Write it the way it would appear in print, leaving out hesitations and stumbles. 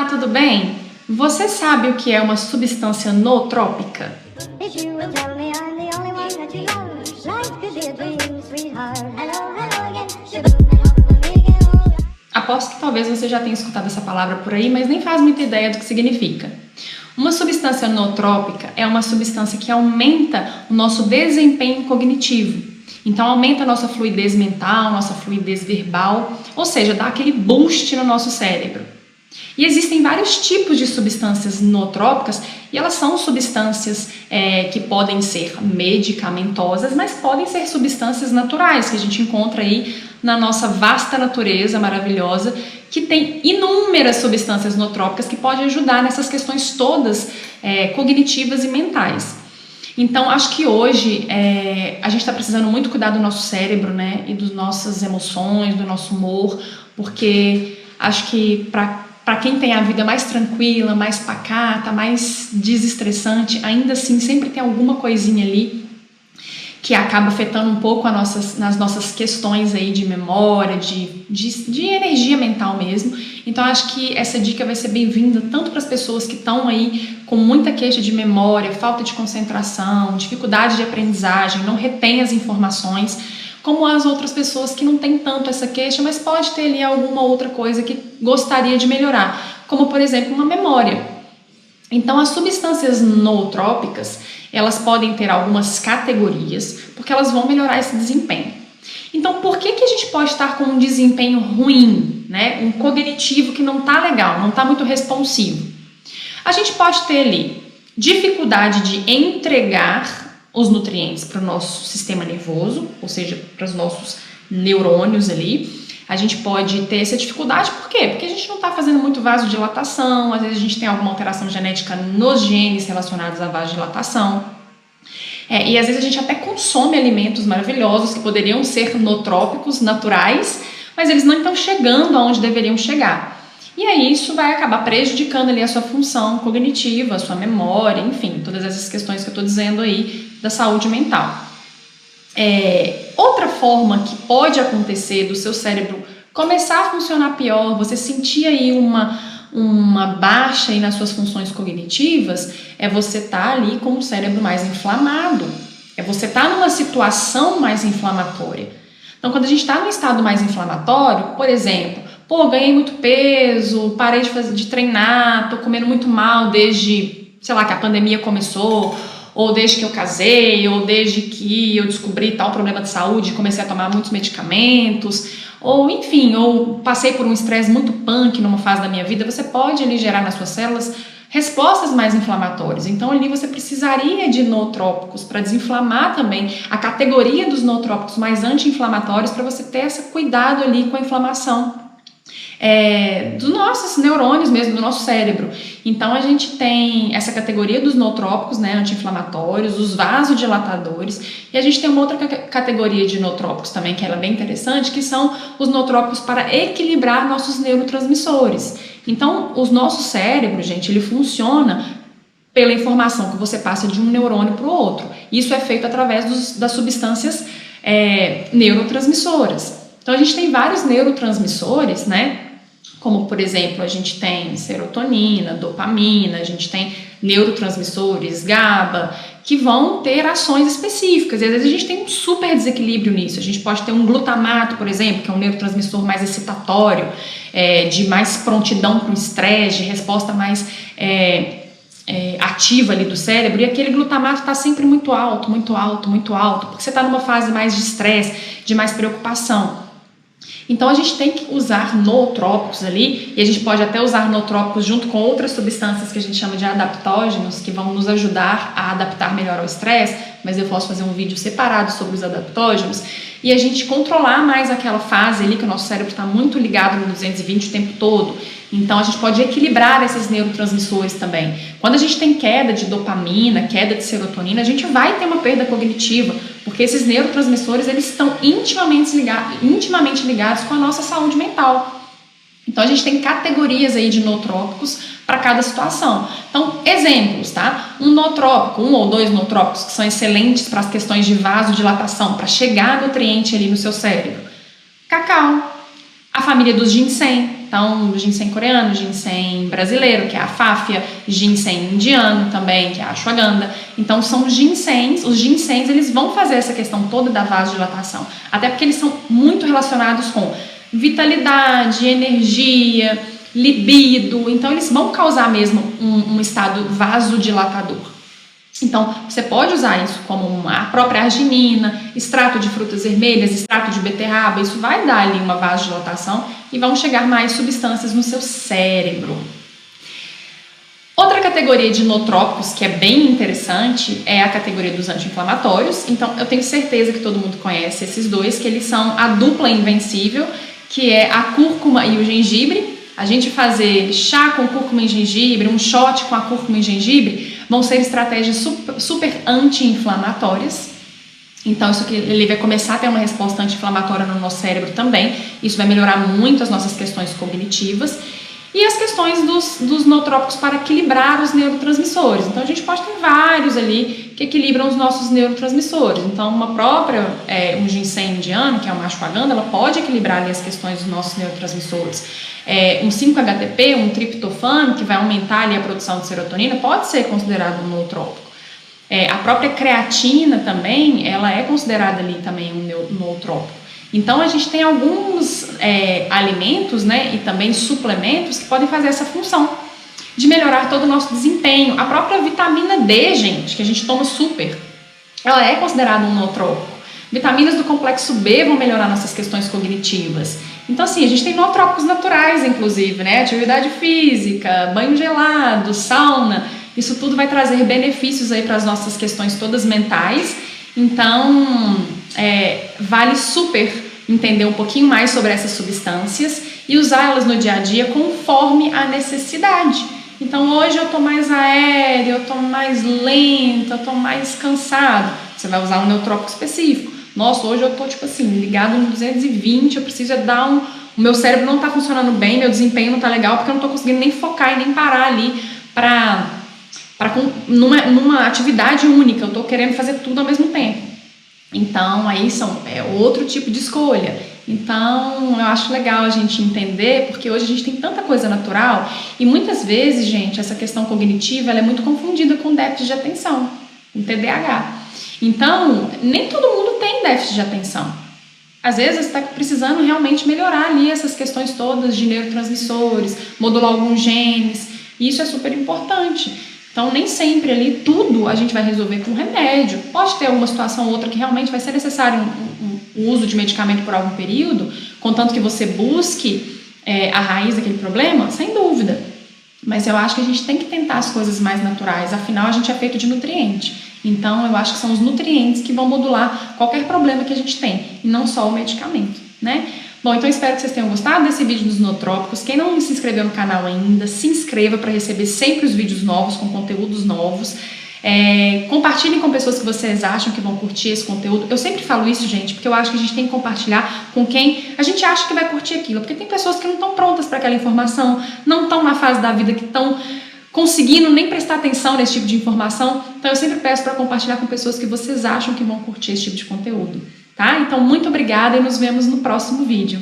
tudo bem? Você sabe o que é uma substância nootrópica? Aposto que talvez você já tenha escutado essa palavra por aí, mas nem faz muita ideia do que significa. Uma substância nootrópica é uma substância que aumenta o nosso desempenho cognitivo. Então aumenta a nossa fluidez mental, nossa fluidez verbal, ou seja, dá aquele boost no nosso cérebro. E existem vários tipos de substâncias nootrópicas e elas são substâncias que podem ser medicamentosas, mas podem ser substâncias naturais que a gente encontra aí na nossa vasta natureza maravilhosa, que tem inúmeras substâncias nootrópicas que podem ajudar nessas questões todas cognitivas e mentais. Então, acho que hoje a gente está precisando muito cuidar do nosso cérebro, né? E das nossas emoções, do nosso humor, porque acho que para quem tem a vida mais tranquila, mais pacata, mais desestressante, ainda assim sempre tem alguma coisinha ali que acaba afetando um pouco nas nossas questões aí de memória, de energia mental mesmo. Então acho que essa dica vai ser bem-vinda tanto para as pessoas que estão aí com muita queixa de memória, falta de concentração, dificuldade de aprendizagem, não retém as informações, como as outras pessoas que não têm tanto essa queixa, mas pode ter ali alguma outra coisa que gostaria de melhorar, como por exemplo uma memória. Então as substâncias nootrópicas, elas podem ter algumas categorias, porque elas vão melhorar esse desempenho. Então por que a gente pode estar com um desempenho ruim, né? Um cognitivo que não está legal, não está muito responsivo? A gente pode ter ali dificuldade de entregar os nutrientes para o nosso sistema nervoso, ou seja, para os nossos neurônios ali. A gente pode ter essa dificuldade, por quê? Porque a gente não está fazendo muito vasodilatação, às vezes a gente tem alguma alteração genética nos genes relacionados à vasodilatação. E às vezes a gente até consome alimentos maravilhosos que poderiam ser nootrópicos, naturais, mas eles não estão chegando aonde deveriam chegar. E aí isso vai acabar prejudicando ali a sua função cognitiva, a sua memória, enfim, todas essas questões que eu estou dizendo aí da saúde mental. Outra forma que pode acontecer do seu cérebro começar a funcionar pior, você sentir aí uma baixa aí nas suas funções cognitivas, é você estar ali com o cérebro mais inflamado, é você estar numa situação mais inflamatória. Então, quando a gente está num estado mais inflamatório, por exemplo, ganhei muito peso, parei de treinar, tô comendo muito mal desde, sei lá, que a pandemia começou, ou desde que eu casei, ou desde que eu descobri tal problema de saúde e comecei a tomar muitos medicamentos, ou enfim, ou passei por um estresse muito punk numa fase da minha vida, você pode ali gerar nas suas células respostas mais inflamatórias. Então ali você precisaria de nootrópicos para desinflamar também a categoria dos nootrópicos mais anti-inflamatórios para você ter esse cuidado ali com a inflamação dos nossos neurônios mesmo, do nosso cérebro. Então a gente tem essa categoria dos nootrópicos, né, anti-inflamatórios, os vasodilatadores, e a gente tem uma outra categoria de nootrópicos também, que é bem interessante, que são os nootrópicos para equilibrar nossos neurotransmissores. Então o nosso cérebro, gente, ele funciona pela informação que você passa de um neurônio para o outro. Isso é feito através das substâncias neurotransmissoras. Então a gente tem vários neurotransmissores, né? Como, por exemplo, a gente tem serotonina, dopamina, a gente tem neurotransmissores, GABA, que vão ter ações específicas. E às vezes a gente tem um super desequilíbrio nisso. A gente pode ter um glutamato, por exemplo, que é um neurotransmissor mais excitatório, de mais prontidão para o estresse, de resposta mais ativa ali do cérebro. E aquele glutamato está sempre muito alto, muito alto, muito alto, porque você está numa fase mais de estresse, de mais preocupação. Então a gente tem que usar nootrópicos ali, e a gente pode até usar nootrópicos junto com outras substâncias que a gente chama de adaptógenos, que vão nos ajudar a adaptar melhor ao estresse, mas eu posso fazer um vídeo separado sobre os adaptógenos, e a gente controlar mais aquela fase ali que o nosso cérebro está muito ligado no 220 o tempo todo. Então a gente pode equilibrar esses neurotransmissores também. Quando a gente tem queda de dopamina, queda de serotonina, a gente vai ter uma perda cognitiva, porque esses neurotransmissores eles estão intimamente ligados com a nossa saúde mental. Então a gente tem categorias aí de nootrópicos para cada situação. Então, exemplos, tá? Um nootrópico, 1 ou 2 nootrópicos que são excelentes para as questões de vasodilatação, para chegar nutriente ali no seu cérebro. Cacau, a família dos ginseng. Então, ginseng coreano, ginseng brasileiro, que é a fáfia, ginseng indiano também, que é a ashwagandha. Então, são ginsengs, os ginsengs, eles vão fazer essa questão toda da vasodilatação, até porque eles são muito relacionados com vitalidade, energia, libido, então eles vão causar mesmo um estado vasodilatador. Então, você pode usar isso como a própria arginina, extrato de frutas vermelhas, extrato de beterraba, isso vai dar ali uma vasodilatação e vão chegar mais substâncias no seu cérebro. Outra categoria de nootrópicos que é bem interessante é a categoria dos anti-inflamatórios. Então, eu tenho certeza que todo mundo conhece esses dois, que eles são a dupla invencível, que é a cúrcuma e o gengibre. A gente fazer chá com cúrcuma e gengibre, um shot com a cúrcuma e gengibre, vão ser estratégias super anti-inflamatórias. Então, isso que ele vai começar a ter uma resposta anti-inflamatória no nosso cérebro também. Isso vai melhorar muito as nossas questões cognitivas. E as questões dos nootrópicos para equilibrar os neurotransmissores. Então, a gente pode ter vários ali que equilibram os nossos neurotransmissores. Então, um ginseng indiano, que é uma ashwagandha, ela pode equilibrar ali as questões dos nossos neurotransmissores. Um 5-HTP, um triptofano, que vai aumentar ali a produção de serotonina, pode ser considerado um nootrópico. A própria creatina também, ela é considerada ali também um nootrópico. Então, a gente tem alguns alimentos, né, e também suplementos que podem fazer essa função de melhorar todo o nosso desempenho. A própria vitamina D, gente, que a gente toma super, ela é considerada um nootrópico. Vitaminas do complexo B vão melhorar nossas questões cognitivas. Então, assim, a gente tem nootrópicos naturais, inclusive, né? Atividade física, banho gelado, sauna, isso tudo vai trazer benefícios aí para as nossas questões todas mentais. Então, vale super entender um pouquinho mais sobre essas substâncias e usá-las no dia a dia conforme a necessidade. Então, hoje eu tô mais aéreo, eu tô mais lenta, eu tô mais cansado. Você vai usar um nootrópico específico. Nossa, hoje eu tô, tipo assim, ligado no 220, eu preciso dar o meu cérebro não tá funcionando bem, meu desempenho não tá legal, porque eu não tô conseguindo nem focar e nem parar ali numa atividade única, eu tô querendo fazer tudo ao mesmo tempo. Então, aí é outro tipo de escolha. Então, eu acho legal a gente entender, porque hoje a gente tem tanta coisa natural e muitas vezes, gente, essa questão cognitiva ela é muito confundida com déficit de atenção, com TDAH. Então, nem todo mundo tem déficit de atenção. Às vezes, você está precisando realmente melhorar ali essas questões todas de neurotransmissores, modular alguns genes, e isso é super importante. Então, nem sempre ali tudo a gente vai resolver com remédio. Pode ter alguma situação ou outra que realmente vai ser necessário o uso de medicamento por algum período, contanto que você busque a raiz daquele problema, sem dúvida. Mas eu acho que a gente tem que tentar as coisas mais naturais, afinal a gente é feito de nutriente. Então, eu acho que são os nutrientes que vão modular qualquer problema que a gente tem, e não só o medicamento, né? Bom, então espero que vocês tenham gostado desse vídeo dos nootrópicos. Quem não se inscreveu no canal ainda, se inscreva para receber sempre os vídeos novos, com conteúdos novos. Compartilhem com pessoas que vocês acham que vão curtir esse conteúdo. Eu sempre falo isso, gente, porque eu acho que a gente tem que compartilhar com quem a gente acha que vai curtir aquilo, porque tem pessoas que não estão prontas para aquela informação, não estão na fase da vida que estão conseguindo nem prestar atenção nesse tipo de informação. Então eu sempre peço para compartilhar com pessoas que vocês acham que vão curtir esse tipo de conteúdo, tá? Então muito obrigada e nos vemos no próximo vídeo.